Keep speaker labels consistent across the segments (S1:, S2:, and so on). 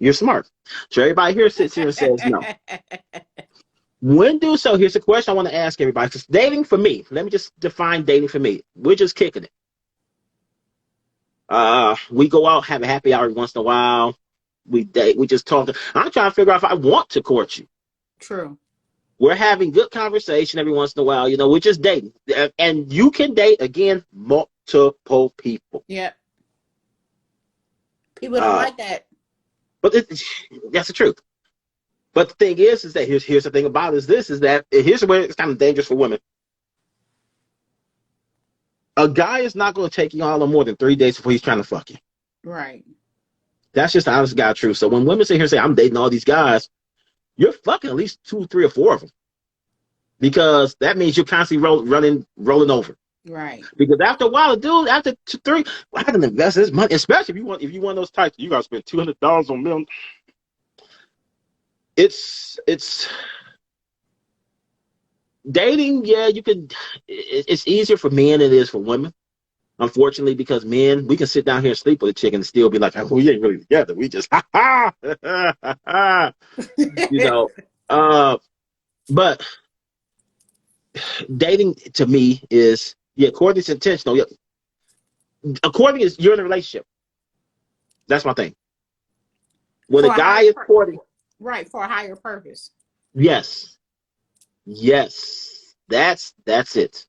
S1: You're smart. So everybody here sits here and says no. When do so? Here's the question I want to ask everybody. Because dating for me, let me just define dating for me. We're just kicking it. We go out, have a happy hour once in a while. We date. We just talk. I'm trying to figure out if I want to court you.
S2: True.
S1: We're having good conversation every once in a while. You know, we're just dating, and you can date again multiple people.
S2: Yeah. People don't like that.
S1: But that's the truth. But the thing is that here's the thing about it is that here's where it's kind of dangerous for women. A guy is not going to take you on more than 3 days before he's trying to fuck you.
S2: Right.
S1: That's just the honest God truth. So when women sit here and say, I'm dating all these guys, you're fucking at least 2, 3, or 4 of them. Because that means you're constantly rolling over.
S2: Right.
S1: Because after a while, dude, after 2, 3, well, I can invest this money, especially if you want those types, you gotta spend $200 on million. It's dating, yeah, you can. It's easier for men than it is for women, unfortunately, because men, we can sit down here and sleep with a chick and still be like, oh, we ain't really together. We just you know. But dating to me is, yeah, courting is intentional. Yeah. Courting is you're in a relationship. That's my thing. When a guy is courting,
S2: right, for a higher purpose.
S1: Yes, that's it.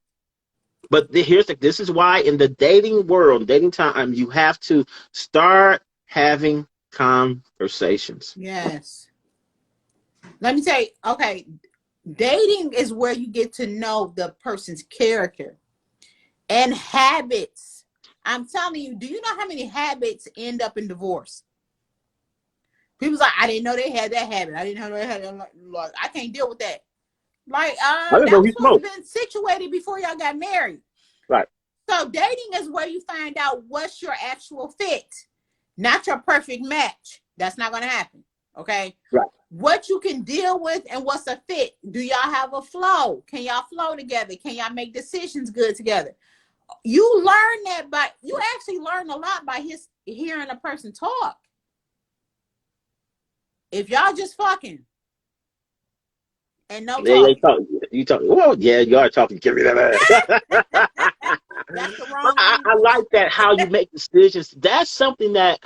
S1: But this is why in the dating world, dating time, you have to start having conversations.
S2: Yes. Let me tell you, okay, dating is where you get to know the person's character and habits. I'm telling you, do you know how many habits end up in divorce? People's like, I didn't know they had that habit. I didn't know they had that. Like, I can't deal with that. Like, that was supposed to have been situated before y'all got married.
S1: Right.
S2: So dating is where you find out what's your actual fit, not your perfect match. That's not going to happen. Okay.
S1: Right.
S2: What you can deal with and what's a fit. Do y'all have a flow? Can y'all flow together? Can y'all make decisions good together? You learn that you actually learn a lot by hearing a person talk. If y'all just fucking and no talking.
S1: You talking. Well, yeah, you are talking. Give me that.
S2: That's the wrong
S1: I like that, how you make decisions. That's something that,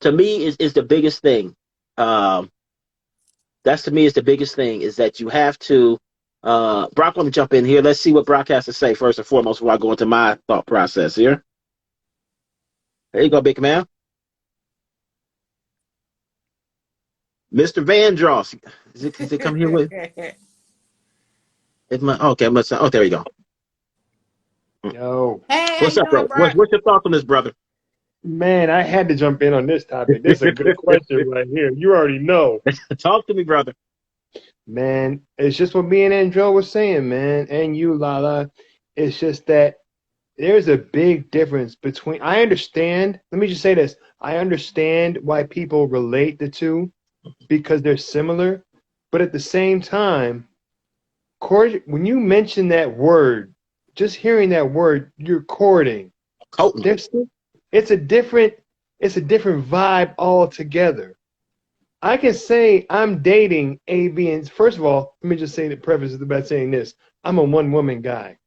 S1: to me, is the biggest thing. That's, to me, is the biggest thing, is that you have to, Brock, want to jump in here. Let's see what Brock has to say first and foremost before I go into my thought process here. There you go, big man. Mr. Vandross. Is it come here with? Okay, oh, there you go.
S3: Yo.
S2: Hey,
S1: what's up, bro? What's your thoughts on this, brother?
S3: Man, I had to jump in on this topic. This is a good question right here. You already know.
S1: Talk to me, brother.
S3: Man, it's just what me and Andrew was saying, man, and you, Lala. It's just that there's a big difference between. I understand. Let me just say this. I understand why people relate the two, because they're similar, but at the same time, when you mention that word, just hearing that word, you're courting. It's a different vibe altogether. I can say I'm dating A, B, and first of all, let me just say the preface by saying this: I'm a one-woman guy.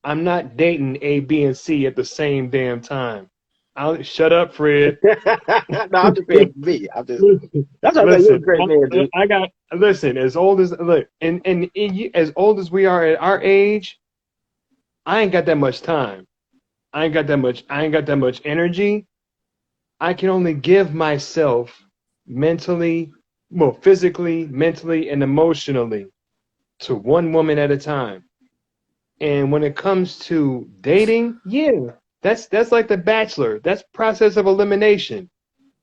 S3: I'm not dating A, B, and C at the same damn time. Shut up, Fred.
S1: No, I'm just being me. That's what you're a great man, dude.
S3: Listen. As old as as old as we are at our age, I ain't got that much time. I ain't got that much energy. I can only give myself physically, mentally, and emotionally to one woman at a time. And when it comes to dating, yeah. That's like The Bachelor. That's process of elimination.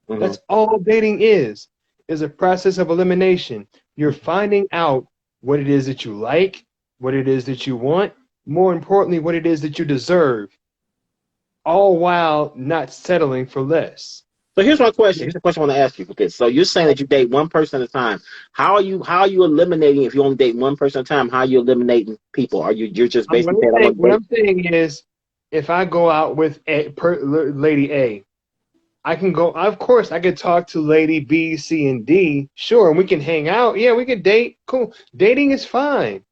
S3: Mm-hmm. That's all dating is a process of elimination. You're finding out what it is that you like, what it is that you want, more importantly, what it is that you deserve, all while not settling for less.
S1: So here's my question. Here's the question I want to ask you. Okay, so you're saying that you date one person at a time. How are you eliminating, if you only date one person at a time, how are you eliminating people? You're just basically
S3: what I'm saying is, if I go out with Lady A, I can go, of course, I could talk to lady B, C, and D. Sure, and we can hang out. Yeah, we can date. Cool. Dating is fine.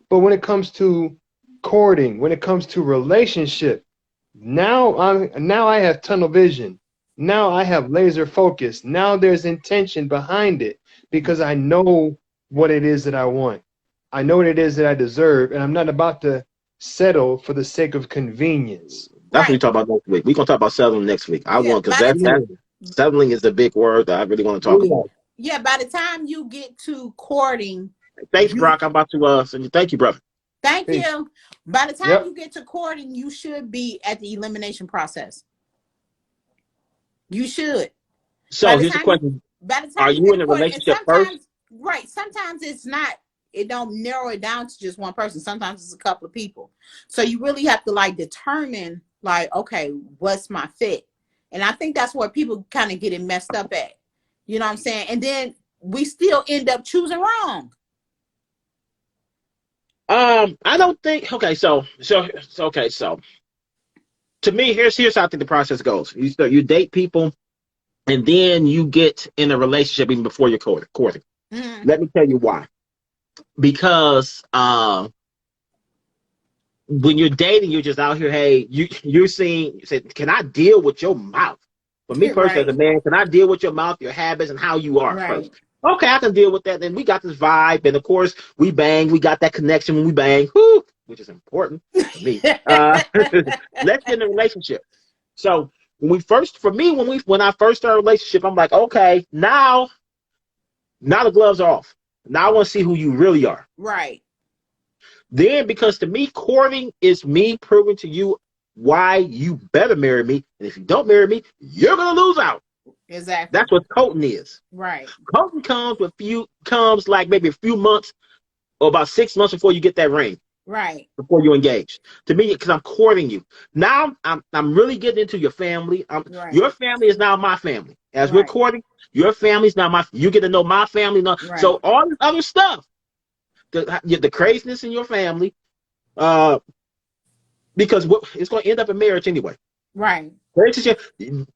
S3: But when it comes to courting, when it comes to relationship, now I have tunnel vision. Now I have laser focus. Now there's intention behind it because I know what it is that I want. I know what it is that I deserve, and I'm not about to settle for the sake of convenience.
S1: That's what we
S2: Right.
S1: talk about next week. We're gonna talk about settling next week. I
S2: Yeah.
S1: want because that settling is the big word that I really want to talk about.
S2: Yeah. By the time you get to courting,
S1: Thanks,
S2: you
S1: Brock. I'm about to send you. Thank you, brother.
S2: thank
S3: Peace.
S2: you. By the time
S3: Yep.
S2: you get to courting, you should be at the elimination process. You should. By
S1: So
S2: the
S1: here's the
S2: time you
S1: question:
S2: by the
S1: are
S2: time you
S1: you
S2: get
S1: in
S2: to
S1: a
S2: courting, and
S1: relationship first?
S2: sometimes right, sometimes it's not, it don't narrow it down to just one person. Sometimes it's a couple of people. So you really have to like determine like, okay, what's my fit? And I think that's where people kind of get it messed up at. You know what I'm saying? And then we still end up choosing wrong.
S1: I don't think. Okay, so to me, here's how I think the process goes. You date people, and then you get in a relationship even before you're courting.
S2: Mm-hmm.
S1: Let me tell you why. Because when you're dating, you're just out here. Hey, you're seeing. You said, can I deal with your mouth? For me personally,
S2: Right.
S1: as a man, can I deal with your mouth, your habits, and how you are first?
S2: Right.
S1: Okay, I can deal with that. Then we got this vibe, and of course, we bang. We got that connection when we bang, whoo, which is important for me. Let's get in a relationship. So for me, when I first started a relationship, I'm like, okay, now the gloves are off. Now I want to see who you really are.
S2: Right.
S1: Then, because to me, courting is me proving to you why you better marry me. And if you don't marry me, you're going to lose out.
S2: Exactly.
S1: That's what courting is.
S2: Right.
S1: Courting comes like maybe a few months or about 6 months before you get that ring,
S2: Right.
S1: before you engage. To me, because I'm courting you. Now I'm really getting into your family.
S2: Right.
S1: Your family is now my family. As we're
S2: Right.
S1: courting, your family is now my. You get to know my family now.
S2: Right.
S1: So all this other stuff, the craziness in your family, because it's going to end up in marriage anyway.
S2: Right.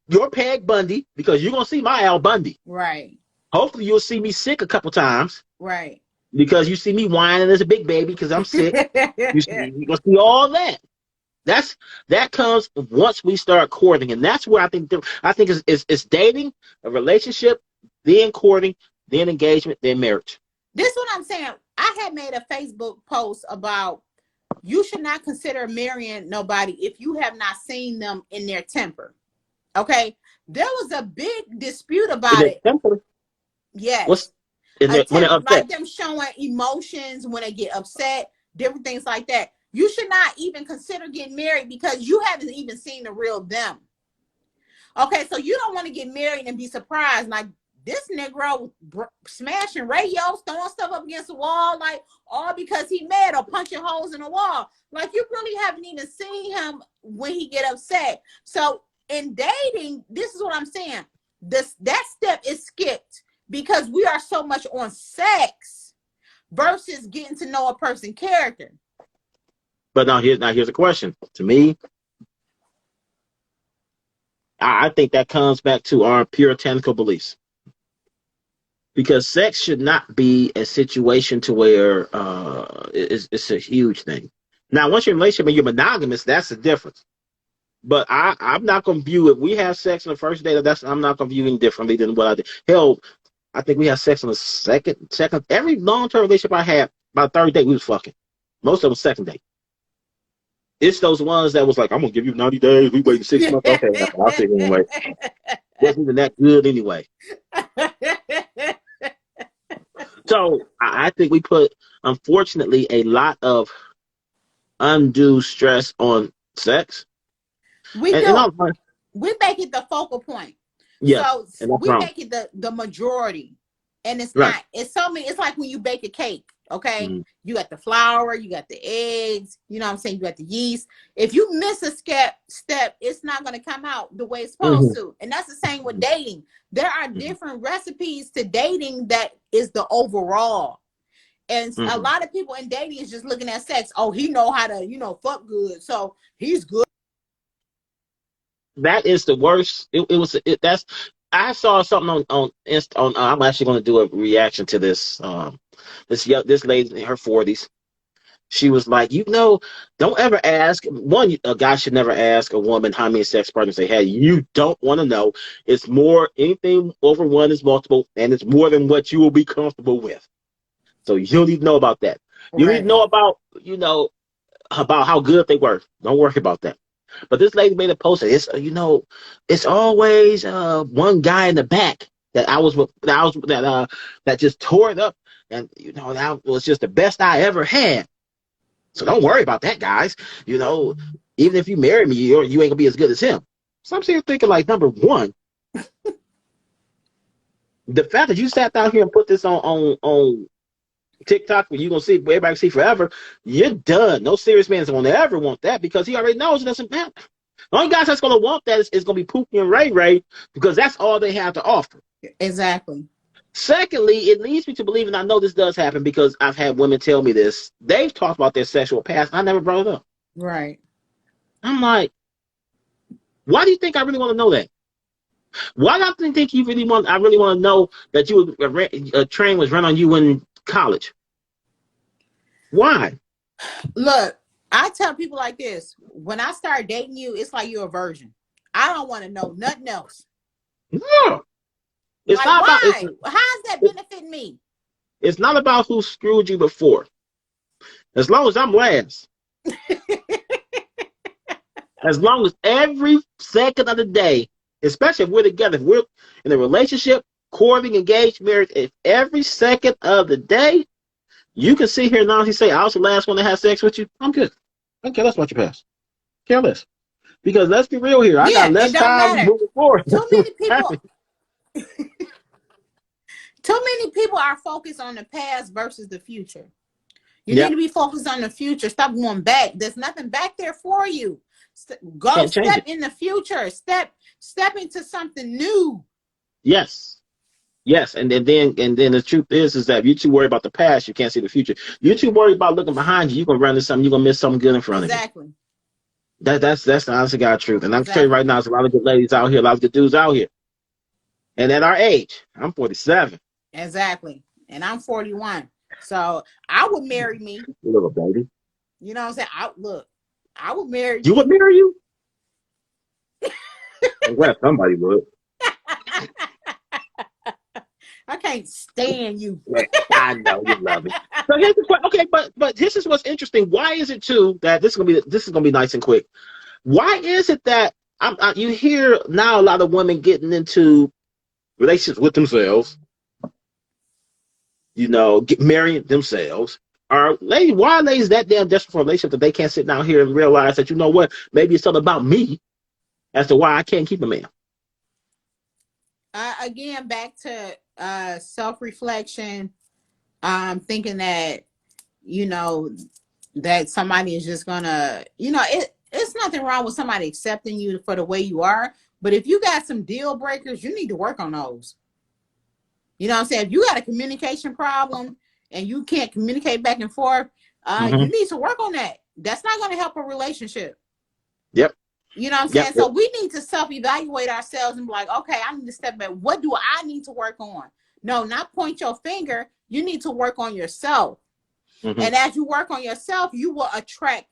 S1: Your Peg Bundy, because you're going to see my Al Bundy.
S2: Right.
S1: Hopefully, you'll see me sick a couple times
S2: Right.
S1: because you see me whining as a big baby because I'm sick. You're going to see all that. That comes once we start courting, and that's where I think it's dating, a relationship, then courting, then engagement, then marriage.
S2: This is what I'm saying. I had made a Facebook post about you should not consider marrying nobody if you have not seen them in their temper. Okay, there was a big dispute about it.
S1: Temper?
S2: Yes,
S1: when they're upset?
S2: like them showing emotions when they get upset, different things like that. You should not even consider getting married because you haven't even seen the real them. Okay, so you don't want to get married and be surprised like this Negro smashing radios, throwing stuff up against the wall, like all because he mad or punching holes in the wall. Like you really haven't even seen him when he get upset. So in dating, this is what I'm saying. That step is skipped because we are so much on sex versus getting to know a person's character.
S1: But here's a question. To me, I think that comes back to our puritanical beliefs. Because sex should not be a situation to where it's a huge thing. Now, once you're in a relationship and you're monogamous, that's the difference. But I'm not going to view it. We have sex on the first date. I'm not going to view it differently than what I did. Hell, I think we have sex on the second. Every long-term relationship I had, by the third date, we was fucking. Most of them second date. It's those ones that was like, I'm going to give you 90 days. We waited 6 months. Okay, I'll take it anyway. Wasn't even that good anyway. So I think we put, unfortunately, a lot of undue stress on sex.
S2: We do. We make it the focal point.
S1: Yeah,
S2: so we
S1: wrong.
S2: make it the majority. And it's
S1: right.
S2: not. It's so many. It's like when you bake a cake. Okay, you got the flour, you got the eggs. You know what I'm saying? You got the yeast. If you miss a step, it's not going to come out the way it's supposed to. And that's the same with dating. There are different recipes to dating that is the overall. And a lot of people in dating is just looking at sex. Oh, he know how to, fuck good, so he's good.
S1: that is the worst. That's I saw something on I'm actually going to do a reaction to this. This lady in her 40s. She was like, don't ever ask a guy should never ask a woman how many sex partners they had. You don't want to know. It's more, anything over one is multiple, and it's more than what you will be comfortable with. So you don't need to know about that. You need to
S2: Right.
S1: know about, about how good they were. Don't worry about that. But this lady made a post that it's always one guy in the back that I was with, that just tore it up, and that was just the best I ever had. So don't worry about that, guys. Even if you marry me, you ain't gonna be as good as him. So I'm sitting here thinking, like, number one, the fact that you sat down here and put this on TikTok, where you gonna see everybody see forever, you're done. No serious man's gonna ever want that, because he already knows it doesn't matter. The only guys that's gonna want that is gonna be Pookie and Ray Ray, because that's all they have to offer.
S2: Exactly.
S1: Secondly, it leads me to believe, and I know this does happen because I've had women tell me this. They've talked about their sexual past. I never brought it up.
S2: Right.
S1: I'm like, why do you think I really want to know that? Why do you think you really want? I really want to know that a train was run on you in college. Why?
S2: Look, I tell people like this: when I start dating you, it's like you're a virgin. I don't want to know nothing else.
S1: No, it's
S2: Like,
S1: not about.
S2: why? How's that benefit me?
S1: It's not about who screwed you before. As long as I'm last. As long as every second of the day, especially if we're together, if we're in a relationship, courting, engaged, married, if every second of the day, you can sit here and honestly say, I was the last one to have sex with you, I'm good. I don't care less about your past. Care less. Because let's be real here. I got
S2: Yeah, it
S1: less
S2: don't
S1: time
S2: matter.
S1: moving forward.
S2: Too many people. Too many people are focused on the past versus the future. You need to be focused on the future. Stop going back. There's nothing back there for you. Go
S1: Can't change
S2: step
S1: it.
S2: in the future. Step into something new.
S1: Yes. Yes, and then the truth is that if you're too worried about the past, you can't see the future. You're too worried about looking behind you, you're gonna run into something, you're gonna miss something good in front of you.
S2: Exactly.
S1: That's the honest to God truth. And I'm telling you
S2: Exactly.
S1: right now, there's a lot of good ladies out here, a lot of good dudes out here. And at our age, I'm 47.
S2: Exactly. And I'm 41. So I would marry me.
S1: Little baby.
S2: You know what I'm saying? I would marry
S1: You would
S2: me.
S1: marry you? I'm glad somebody would.
S2: I can't stand you.
S1: I know you love it. So here's the question. Okay, but this is what's interesting. Why is it too that this is gonna be nice and quick? Why is it that you hear now a lot of women getting into relationships with themselves, get marrying themselves? Why are ladies that damn desperate for a relationship that they can't sit down here and realize that, what, maybe it's something about me as to why I can't keep a man?
S2: Again, back to self-reflection. Thinking that, that somebody is just gonna, it's nothing wrong with somebody accepting you for the way you are. But if you got some deal breakers, you need to work on those. You know what I'm saying? If you got a communication problem and you can't communicate back and forth, you need to work on that. That's not going to help a relationship.
S1: Yep.
S2: You know what I'm saying? So we need to self-evaluate ourselves and be like, okay, I need to step back. What do I need to work on? No, not point your finger. You need to work on yourself. And as you work on yourself, you will attract